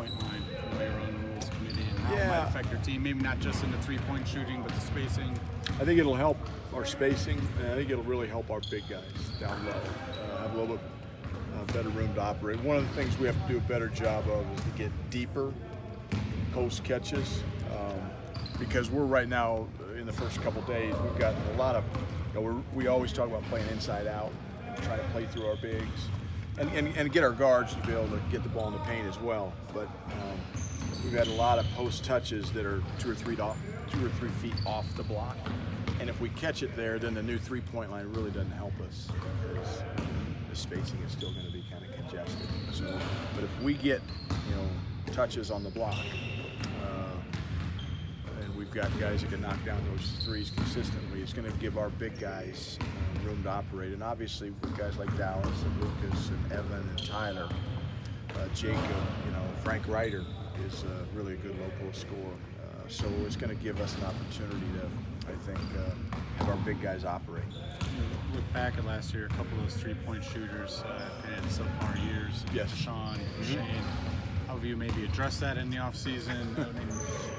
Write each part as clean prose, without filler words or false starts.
three-point line? I know you're on the rules committee, and how it might affect your team. Maybe not just in the three-point shooting, but the spacing. I think it'll help our spacing, and I think it'll really help our big guys down low. Have a little bit better room to operate. One of the things we have to do a better job of is to get deeper post catches, because we're right now in the first couple days, we've got a lot of, we always talk about playing inside out and trying to play through our bigs and get our guards to be able to get the ball in the paint as well. But we've had a lot of post touches that are 2 or 3 feet off the block. And if we catch it there, then the new three-point line really doesn't help us, because the spacing is still going to be kind of congested. So, but if we get, touches on the block, and we've got guys that can knock down those threes consistently, it's going to give our big guys room to operate. And obviously, with guys like Dallas and Lucas and Evan and Tyler, Jacob, Frank Ryder is really a good low post scorer. So it's going to give us an opportunity to, I think, have our big guys operate. Look back at last year, a couple of those three-point shooters had subpar years. Yes. Sean, Shane. How have you maybe addressed that in the offseason? I mean,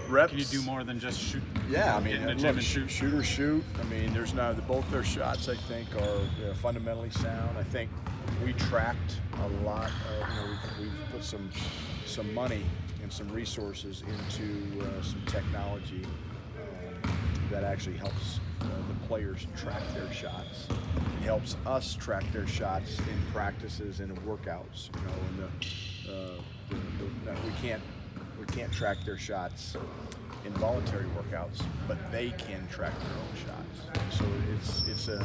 reps. Can you do more than just shoot? Yeah, I mean, get in the look, gym and shoot. Shooters shoot. I mean, there's both their shots, I think, are fundamentally sound. I think we tracked a lot. We've put some money and some resources into some technology that actually helps the players track their shots. It helps us track their shots in practices and in workouts. We can't track their shots in voluntary workouts, but they can track their own shots. So it's an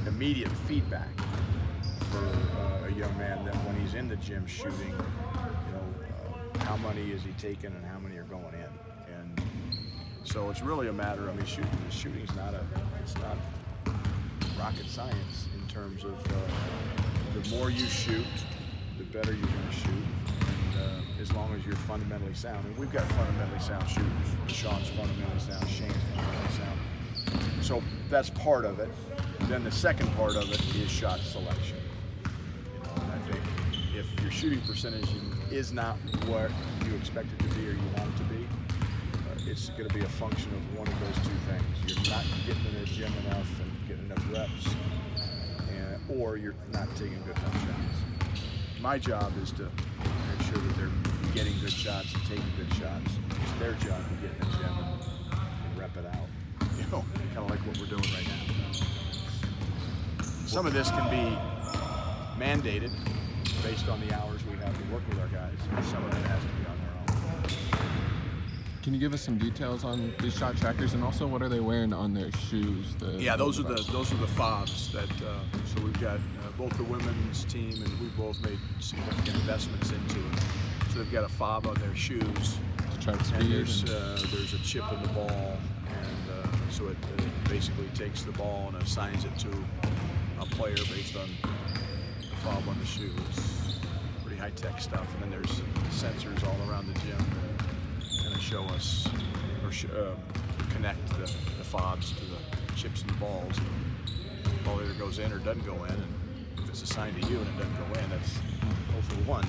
immediate feedback for a young man that when he's in the gym shooting, how many is he taking and how many are going in. And so it's really a matter, shooting's it's not rocket science in terms of the more you shoot, the better you're going to shoot. And as long as you're fundamentally sound. And we've got fundamentally sound shooters. Sean's fundamentally sound, Shane's fundamentally sound. So that's part of it. Then the second part of it is shot selection. And I think if your shooting percentage is not what you expect it to be or you want it to be, it's going to be a function of one of those two things. You're not getting in the gym enough and getting enough reps, or you're not taking good enough shots. My job is to make sure that they're getting good shots and taking good shots. It's their job to get in the gym and rep it out. Kind of like what we're doing right now. Some of this can be mandated based on the hours we have to work with our guys. Some of it has to be on their own. Can you give us some details on these shot trackers, and also what are they wearing on their shoes? Those are the fobs that. So we've got both the women's team, and we both made significant investments into it. So they've got a fob on their shoes, to track speed. And there's a chip in the ball, and so it basically takes the ball and assigns it to a player based on the fob on the shoe. It's pretty high-tech stuff. And then there's sensors all around the gym that kind of show us or connect the fobs to the chips and the balls. The ball either goes in or doesn't go in. And if it's assigned to you and it doesn't go in, that's 0 for 1.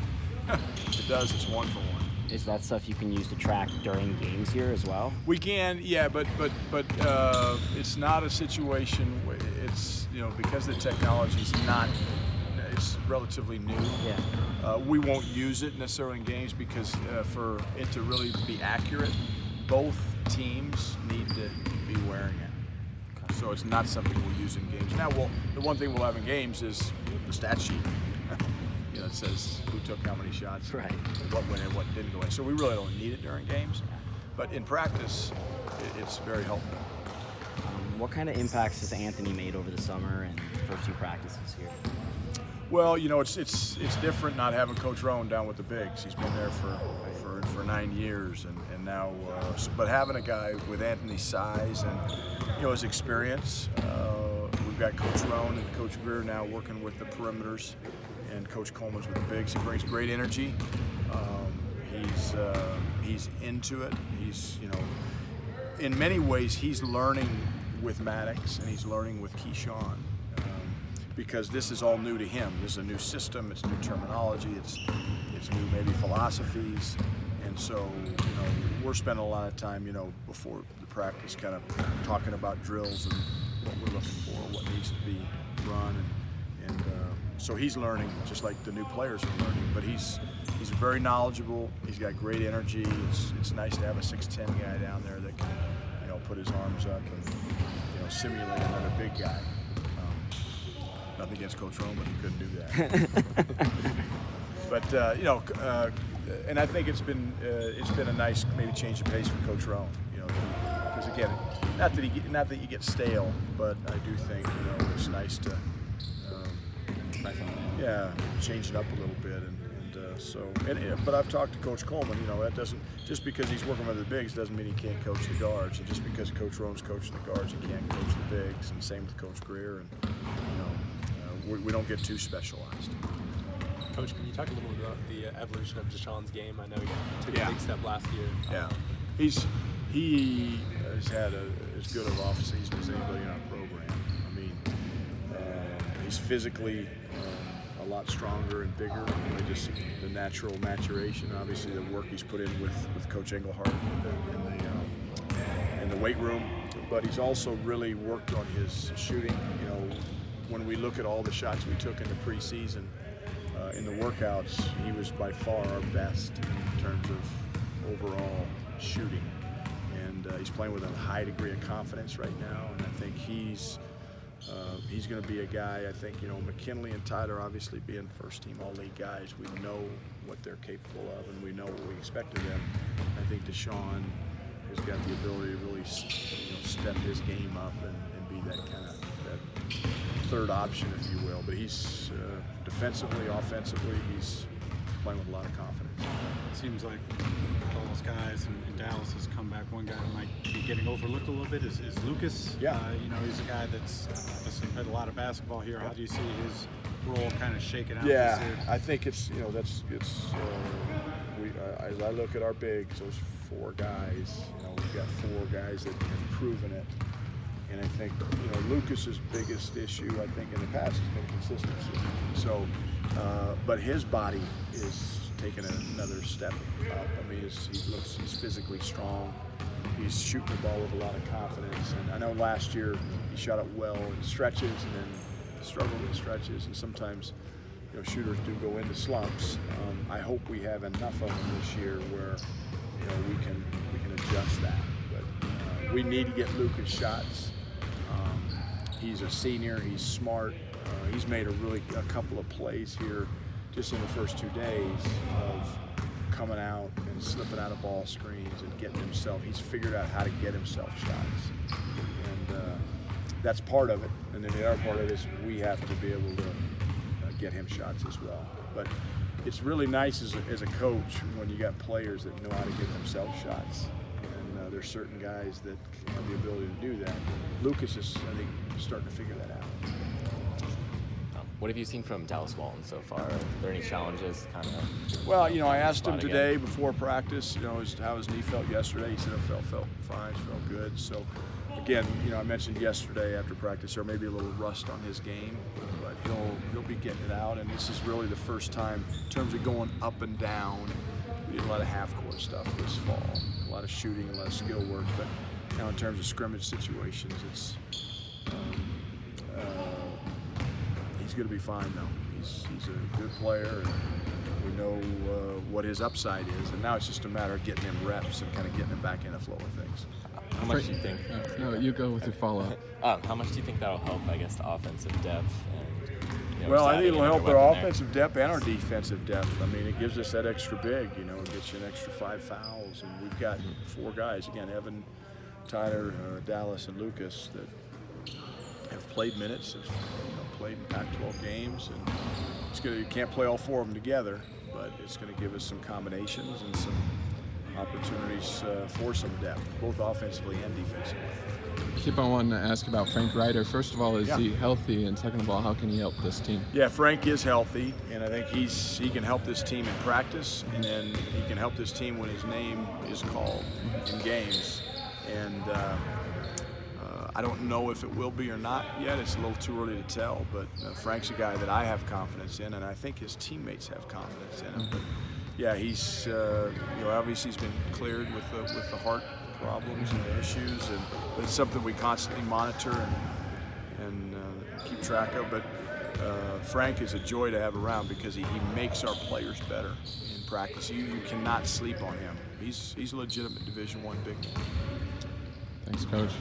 If it does, it's 1 for 1. Is that stuff you can use to track during games here as well? We can, yeah, but it's not a situation where it's, because the technology's it's relatively new. Yeah. We won't use it necessarily in games because for it to really be accurate, both teams need to be wearing it. Okay. So it's not something we'll use in games. Now, the one thing we'll have in games is the stat sheet. It says who took how many shots, right, what went in, what didn't go in. So we really don't need it during games. But in practice, it's very helpful. What kind of impacts has Anthony made over the summer and first 2 practices here? Well, it's different not having Coach Rowan down with the bigs. He's been there for 9 years, and now, but having a guy with Anthony's size and his experience, we've got Coach Rowan and Coach Greer now working with the perimeters, and Coach Coleman's with the bigs. He brings great energy. He's into it. He's in many ways he's learning with Maddox and he's learning with Keyshawn. Because this is all new to him. This is a new system, it's new terminology, it's new maybe philosophies, And so, we're spending a lot of time, before the practice, kind of talking about drills and what we're looking for, what needs to be run, and so he's learning just like the new players are learning. But he's very knowledgeable. He's got great energy. It's nice to have a 6'10" guy down there that can, put his arms up and simulate another big guy. Nothing against Coach Rome, but he couldn't do that. But and I think it's been a nice maybe change of pace for Coach Rome. Because again, not that you get stale, but I do think it's nice to change it up a little bit. But I've talked to Coach Coleman. That doesn't, just because he's working with the bigs doesn't mean he can't coach the guards, and just because Coach Rome's coaching the guards, he can't coach the bigs. And same with Coach Greer. And we don't get too specialized. Coach, can you talk a little bit about the evolution of Deshaun's game? I know he took a big step last year. Yeah, he has had as good of off season as anybody in our program. I mean, he's physically a lot stronger and bigger. Just the natural maturation, obviously the work he's put in with Coach Englehart in the weight room. But he's also really worked on his shooting. When we look at all the shots we took in the preseason, in the workouts, he was by far our best in terms of overall shooting. And he's playing with a high degree of confidence right now, and I think he's going to be a guy. I think McKinley and Tyler obviously being first-team All-League guys, we know what they're capable of, and we know what we expect of them. I think Deshaun has got the ability to really step his game up and be that kind of third option, if you will. But he's defensively, offensively, he's playing with a lot of confidence. It seems like all those guys in Dallas has come back. One guy that might be getting overlooked a little bit is Lucas. Yeah. He's a guy that's obviously played a lot of basketball here. How do you see his role kind of shaking out Yeah, this year? I think it's as I look at our bigs, those four guys, we've got four guys that have proven it. And I think, Lucas's biggest issue, I think, in the past has been consistency. So, but his body is taking another step up. I mean, he's physically strong. He's shooting the ball with a lot of confidence. And I know last year he shot it well in stretches and then struggled in stretches. And sometimes, shooters do go into slumps. I hope we have enough of them this year where, we can adjust that. But we need to get Lucas shots. He's a senior. He's smart. He's made a couple of plays here just in the first 2 days of coming out and slipping out of ball screens and getting himself. He's figured out how to get himself shots, and that's part of it. And then the other part of it is we have to be able to get him shots as well. But it's really nice as a coach when you got players that know how to get themselves shots. There's certain guys that have the ability to do that. Lucas is, I think, starting to figure that out. What have you seen from Dallas Walton so far? Are there any challenges? Well, I asked him today before practice, how his knee felt yesterday. He said it felt fine, it felt good. So, again, I mentioned yesterday after practice there may be a little rust on his game, but he'll be getting it out. And this is really the first time in terms of going up and down. We did a lot of half-court stuff this fall, a lot of shooting, a lot of skill work. But in terms of scrimmage situations, it's he's going to be fine though. He's a good player, and we know what his upside is. And now it's just a matter of getting him reps and kind of getting him back in the flow of things. How much do you think? No, you go with your follow-up. How much do you think that'll help? I guess the offensive depth and. Well, I think it'll help our offensive depth and our defensive depth. I mean, it gives us that extra big, it gets you an extra 5 fouls. And we've got 4 guys, again, Evan, Tyler, Dallas, and Lucas, that have played minutes, have played in Pac-12 games. And you can't play all 4 of them together, but it's going to give us some combinations and some opportunities for some depth, both offensively and defensively. Keep on wanting to ask about Frank Ryder. First of all, is he healthy? And second of all, how can he help this team? Yeah, Frank is healthy, and I think he can help this team in practice, and then he can help this team when his name is called in games. And I don't know if it will be or not yet. It's a little too early to tell, but Frank's a guy that I have confidence in, and I think his teammates have confidence in him. But Yeah, he's obviously he's been cleared with the heart problems and the issues, but it's something we constantly monitor and keep track of. But Frank is a joy to have around because he makes our players better in practice. You cannot sleep on him. He's a legitimate Division I big man. Thanks, Coach.